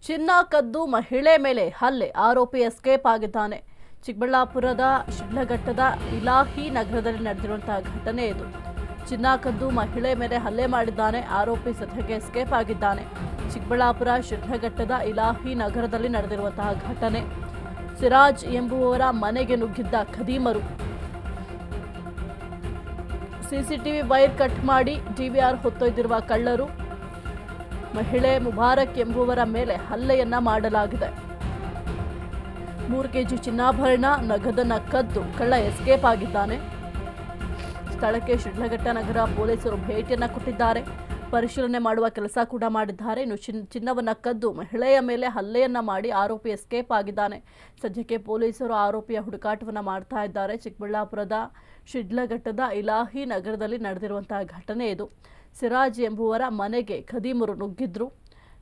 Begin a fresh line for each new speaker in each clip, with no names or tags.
ಚಿನ್ನ ಕದ್ದು ಮಹಿಳೆ ಮೇಲೆ ಹಲ್ಲೆ, ಆರೋಪಿ ಎಸ್ಕೇಪ್ ಆಗಿದ್ದಾನೆ. ಚಿಕ್ಕಬಳ್ಳಾಪುರದ ಶಿಡ್ಲಘಟ್ಟದ ಇಲಾಹಿ ನಗರದಲ್ಲಿ ನಡೆದಿರುವಂತಹ ಘಟನೆ ಇದು. ಚಿನ್ನ ಕದ್ದು ಮಹಿಳೆ ಮೇಲೆ ಹಲ್ಲೆ ಮಾಡಿದ್ದಾನೆ, ಆರೋಪಿ ಸದ್ಯಕ್ಕೆ ಎಸ್ಕೇಪ್ ಆಗಿದ್ದಾನೆ. ಚಿಕ್ಕಬಳ್ಳಾಪುರ ಶಿಡ್ಲಘಟ್ಟದ ಇಲಾಹಿ ನಗರದಲ್ಲಿ ನಡೆದಿರುವಂತಹ ಘಟನೆ. ಸಿರಾಜ್ ಎಂಬುವವರ ಮನೆಗೆ ನುಗ್ಗಿದ್ದ ಖದೀಮರು ಸಿಸಿಟಿವಿ ವೈರ್ ಕಟ್ ಮಾಡಿ ಡಿವಿಆರ್ ಹೊತ್ತೊಯ್ದಿರುವ ಕಳ್ಳರು. ಮಹಿಳೆ ಮುಬಾರಕ್ ಎಂಬುವರ ಮೇಲೆ ಹಲ್ಲೆಯನ್ನ ಮಾಡಲಾಗಿದೆ. 3 ಕೆಜಿ ಚಿನ್ನಾಭರಣ, ನಗದನ್ನ ಕದ್ದು ಕಳ್ಳ ಎಸ್ಕೇಪ್ ಆಗಿದ್ದಾನೆ. ಸ್ಥಳಕ್ಕೆ ಶಿಡ್ಲಘಟ್ಟ ನಗರ ಪೊಲೀಸರು ಭೇಟಿಯನ್ನ ಕೊಟ್ಟಿದ್ದಾರೆ. ಪರಿಶೀಲನೆ ಮಾಡುವ ಕೆಲಸ ಕೂಡ ಮಾಡಿದ್ದಾರೆ. ಇನ್ನು ಚಿನ್ನವನ್ನ ಕದ್ದು ಮಹಿಳೆಯ ಮೇಲೆ ಹಲ್ಲೆಯನ್ನ ಮಾಡಿ ಆರೋಪಿ ಎಸ್ಕೇಪ್ ಆಗಿದ್ದಾನೆ. ಸದ್ಯಕ್ಕೆ ಪೊಲೀಸರು ಆರೋಪಿಯ ಹುಡುಕಾಟವನ್ನ ಮಾಡ್ತಾ ಇದ್ದಾರೆ. ಚಿಕ್ಕಬಳ್ಳಾಪುರದ ಶಿಡ್ಲಘಟ್ಟದ ಇಲಾಹಿ ನಗರದಲ್ಲಿ ನಡೆದಿರುವಂತಹ ಘಟನೆ ಇದು. ಸಿರಾಜ್ ಎಂಬುವರ ಮನೆಗೆ ಖದೀಮರು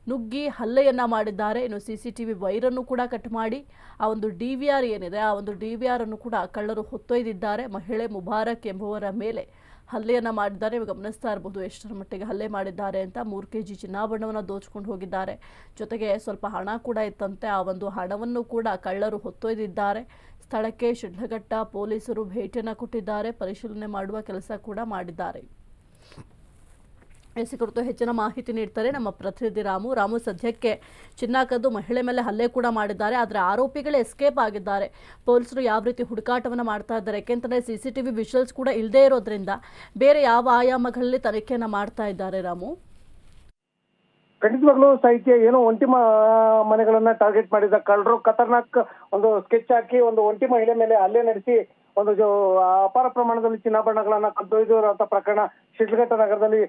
ನುಗ್ಗಿ ಹಲ್ಲೆಯನ್ನ ಮಾಡಿದ್ದಾರೆ. ಇನ್ನು ಸಿಸಿಟಿವಿ ವೈರನ್ನು ಕೂಡ ಕಟ್ ಮಾಡಿ ಆ ಒಂದು ಡಿವಿಆರ್ ಏನಿದೆ, ಆ ಒಂದು ಡಿವಿಆರ್ ಅನ್ನು ಕೂಡ ಕಳ್ಳರು ಹೊತ್ತೊಯ್ದಿದ್ದಾರೆ. ಮಹಿಳೆ ಮುಬಾರಕ್ ಎಂಬುವರ ಮೇಲೆ ಹಲ್ಲೆಯನ್ನ ಮಾಡಿದ್ದಾರೆ. ನೀವು ಗಮನಿಸ್ತಾ ಇರಬಹುದು ಎಷ್ಟರ ಮಟ್ಟಿಗೆ ಹಲ್ಲೆ ಮಾಡಿದ್ದಾರೆ ಅಂತ. 3 ಕೆಜಿ ಚಿನ್ನಾಭರಣವನ್ನು ದೋಚಿಕೊಂಡು ಹೋಗಿದ್ದಾರೆ. ಜೊತೆಗೆ ಸ್ವಲ್ಪ ಹಣ ಕೂಡ ಇತ್ತಂತೆ, ಆ ಒಂದು ಹಣವನ್ನು ಕೂಡ ಕಳ್ಳರು ಹೊತ್ತೊಯ್ದಿದ್ದಾರೆ. ಸ್ಥಳಕ್ಕೆ ಶಿಡ್ಲಘಟ್ಟ ಪೊಲೀಸರು ಭೇಟಿಯನ್ನು ಕೊಟ್ಟಿದ್ದಾರೆ. ಪರಿಶೀಲನೆ ಮಾಡುವ ಕೆಲಸ ಕೂಡ ಮಾಡಿದ್ದಾರೆ. ಈ ಕುರಿತು ಹೆಚ್ಚಿನ ಮಾಹಿತಿ ನೀಡ್ತಾರೆ ನಮ್ಮ ಪ್ರತಿನಿಧಿ ರಾಮು. ಸದ್ಯಕ್ಕೆ ಚಿನ್ನ ಕದ್ದು ಮಹಿಳೆ ಮೇಲೆ ಹಲ್ಲೆ ಕೂಡ ಮಾಡಿದ್ದಾರೆ, ಆದರೆ ಆರೋಪಿಗಳು ಎಸ್ಕೇಪ್ ಆಗಿದ್ದಾರೆ. ಪೊಲೀಸರು ಯಾವ ರೀತಿ ಹುಡುಕಾಟವನ್ನು ಮಾಡ್ತಾ ಇದ್ದಾರೆ, ಯಾಕೆಂತಂದ್ರೆ ಸಿಸಿಟಿವಿ ವಿಷುವಲ್ಸ್ ಕೂಡ ಇಲ್ಲದೇ ಇರೋದ್ರಿಂದ ಬೇರೆ ಯಾವ ಆಯಾಮಗಳಲ್ಲಿ ತನಿಖೆಯನ್ನ ಮಾಡ್ತಾ ಇದ್ದಾರೆ ರಾಮು?
ಖಂಡಿತವಾಗ್ಲೂ ಸಾಹಿತ್ಯ ಏನು ಒಂಟಿ ಮನೆಗಳನ್ನ ಟಾರ್ಗೆಟ್ ಮಾಡಿದ ಕಳ್ಳರು ಖತರ್ನಾಕ್ ಒಂದು ಸ್ಕೆಚ್ ಹಾಕಿ ಒಂದು ಒಂಟಿ ಮಹಿಳೆ ಮೇಲೆ ಹಲ್ಲೆ ನಡೆಸಿ ಒಂದು ಅಪಾರ ಪ್ರಮಾಣದಲ್ಲಿ ಚಿನ್ನಾಭರಣಗಳನ್ನ ಕದ್ದೊಯ್ದಿರುವಂತಹ ಪ್ರಕರಣ ಶಿಡ್ಲಘಟ್ಟ ನಗರದಲ್ಲಿ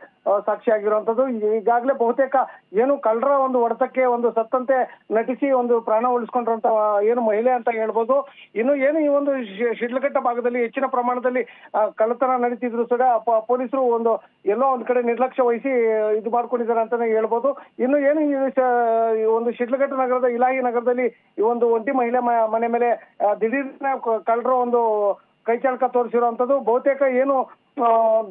ಸಾಕ್ಷಿಯಾಗಿರುವಂತದ್ದು. ಈಗಾಗಲೇ ಬಹುತೇಕ ಏನು ಕಳ್ಳರ ಒಂದು ಹೊಡೆತಕ್ಕೆ ಒಂದು ಸತ್ತಂತೆ ನಟಿಸಿ ಒಂದು ಪ್ರಾಣ ಉಳಿಸ್ಕೊಂಡಿರುವಂತ ಏನು ಮಹಿಳೆ ಅಂತ ಹೇಳ್ಬೋದು. ಇನ್ನು ಏನು ಈ ಒಂದು ಶಿಡ್ಲಘಟ್ಟ ಭಾಗದಲ್ಲಿ ಹೆಚ್ಚಿನ ಪ್ರಮಾಣದಲ್ಲಿ ಕಳ್ಳತನ ನಡೀತಿದ್ರು ಸಹ ಪೊಲೀಸರು ಎಲ್ಲೋ ಒಂದ್ ಕಡೆ ನಿರ್ಲಕ್ಷ್ಯ ವಹಿಸಿ ಇದು ಮಾಡ್ಕೊಂಡಿದ್ದಾರೆ ಅಂತಾನೆ ಹೇಳ್ಬೋದು. ಇನ್ನು ಏನು ಈ ಒಂದು ಶಿಡ್ಲಘಟ್ಟ ನಗರದ ಇಲಾಹಿ ನಗರದಲ್ಲಿ ಈ ಒಂದು ಒಂಟಿ ಮಹಿಳೆ ಮನೆ ಮೇಲೆ ದಿಢೀರ್ನ ಕಳ್ಳರು ಒಂದು ಕೈಚಾಳಕ ತೋರಿಸಿರುವಂತದ್ದು. ಬಹುತೇಕ ಏನು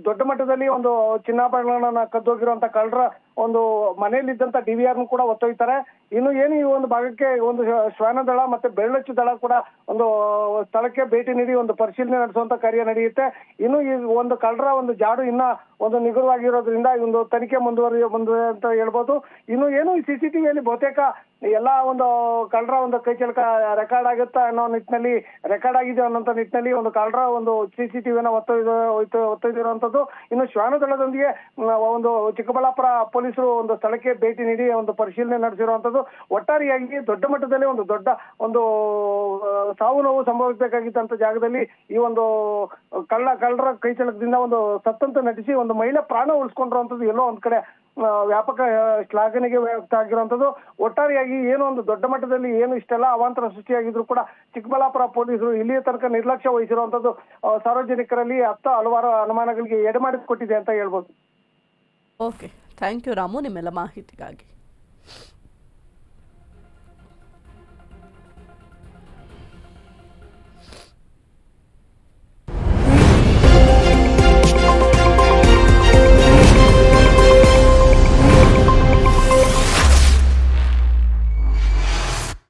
ದೊಡ್ಡ ಮಟ್ಟದಲ್ಲಿ ಒಂದು ಚಿನ್ನಾಭರಣಗಳನ್ನ ಕದ್ದೋಗಿರುವಂತ ಕಳ್ಳರ ಒಂದು ಮನೆಯಲ್ಲಿದ್ದಂತ ಡಿವಿಆರ್ ಕೂಡ ಒತ್ತೊಯ್ತಾರೆ. ಇನ್ನು ಏನು ಈ ಒಂದು ಭಾಗಕ್ಕೆ ಒಂದು ಶ್ವಾನ ದಳ ಮತ್ತೆ ಬೆರಳಚ್ಚು ದಳ ಕೂಡ ಒಂದು ಸ್ಥಳಕ್ಕೆ ಭೇಟಿ ನೀಡಿ ಒಂದು ಪರಿಶೀಲನೆ ನಡೆಸುವಂತ ಕಾರ್ಯ ನಡೆಯುತ್ತೆ. ಇನ್ನು ಈ ಒಂದು ಕಳ್ಳರ ಒಂದು ಜಾಡು ಇನ್ನ ಒಂದು ನಿಗುರವಾಗಿರೋದ್ರಿಂದ ಈ ಒಂದು ತನಿಖೆ ಮುಂದುವರಿದೆ ಅಂತ ಹೇಳ್ಬೋದು. ಇನ್ನು ಏನು ಈ ಸಿಸಿಟಿವಿಯಲ್ಲಿ ಬಹುತೇಕ ಎಲ್ಲಾ ಒಂದು ಕಳ್ಳರ ಒಂದು ಕೈಚಳಕ ರೆಕಾರ್ಡ್ ಆಗುತ್ತಾ ಅನ್ನೋ ನಿಟ್ಟಿನಲ್ಲಿ ರೆಕಾರ್ಡ್ ಆಗಿದೆ ಅನ್ನೋ ನಿಟ್ಟಿನಲ್ಲಿ ಒಂದು ಕಳ್ಳರ ಒಂದು ಸಿಸಿಟಿವಿಯನ್ನ ಒತ್ತೊಯ್ದಿರುವಂತದ್ದು. ಇನ್ನು ಶ್ವಾನ ದಳದೊಂದಿಗೆ ಒಂದು ಚಿಕ್ಕಬಳ್ಳಾಪುರ ಪೊಲೀಸರು ಒಂದು ಸ್ಥಳಕ್ಕೆ ಭೇಟಿ ನೀಡಿ ಒಂದು ಪರಿಶೀಲನೆ ನಡೆಸಿರುವಂತದ್ದು. ಒಟ್ಟಾರೆಯಾಗಿ ದೊಡ್ಡ ಮಟ್ಟದಲ್ಲಿ ಒಂದು ದೊಡ್ಡ ಒಂದು ಸಾವು ನೋವು ಸಂಭವಿಸಬೇಕಾಗಿದ್ದಂತ ಜಾಗದಲ್ಲಿ ಈ ಒಂದು ಕಳ್ಳರ ಕೈಚಳಕದಿಂದ ಒಂದು ಸತ್ತಂತ ನಟಿಸಿ ಒಂದು ಮಹಿಳೆ ಪ್ರಾಣ ಉಳಿಸ್ಕೊಂಡಿರುವಂತದ್ದು ಎಲ್ಲೋ ಒಂದ್ ಕಡೆ ವ್ಯಾಪಕ ಶ್ಲಾಘನೆಗೆ ವ್ಯಕ್ತ ಆಗಿರುವಂತದ್ದು. ಒಟ್ಟಾರೆಯಾಗಿ ಏನು ಒಂದು ದೊಡ್ಡ ಮಟ್ಟದಲ್ಲಿ ಏನು ಇಷ್ಟೆಲ್ಲ ಅವಾಂತರ ಸೃಷ್ಟಿಯಾಗಿದ್ರು ಕೂಡ ಚಿಕ್ಕಬಳ್ಳಾಪುರ ಪೊಲೀಸರು ಇಲ್ಲಿಯ ತನಕ ನಿರ್ಲಕ್ಷ್ಯ ವಹಿಸಿರುವಂತದ್ದು ಸಾರ್ವಜನಿಕರಲ್ಲಿ ಹಲವಾರು ಅನುಮಾನಗಳಿಗೆ ಎಡೆಮಾಡಿಕೊಟ್ಟಿದೆ ಅಂತ ಹೇಳ್ಬೋದು.
ಓಕೆ, ಥ್ಯಾಂಕ್ ಯು ರಾಮು ನಿಮ್ಮೆಲ್ಲ ಮಾಹಿತಿಗಾಗಿ.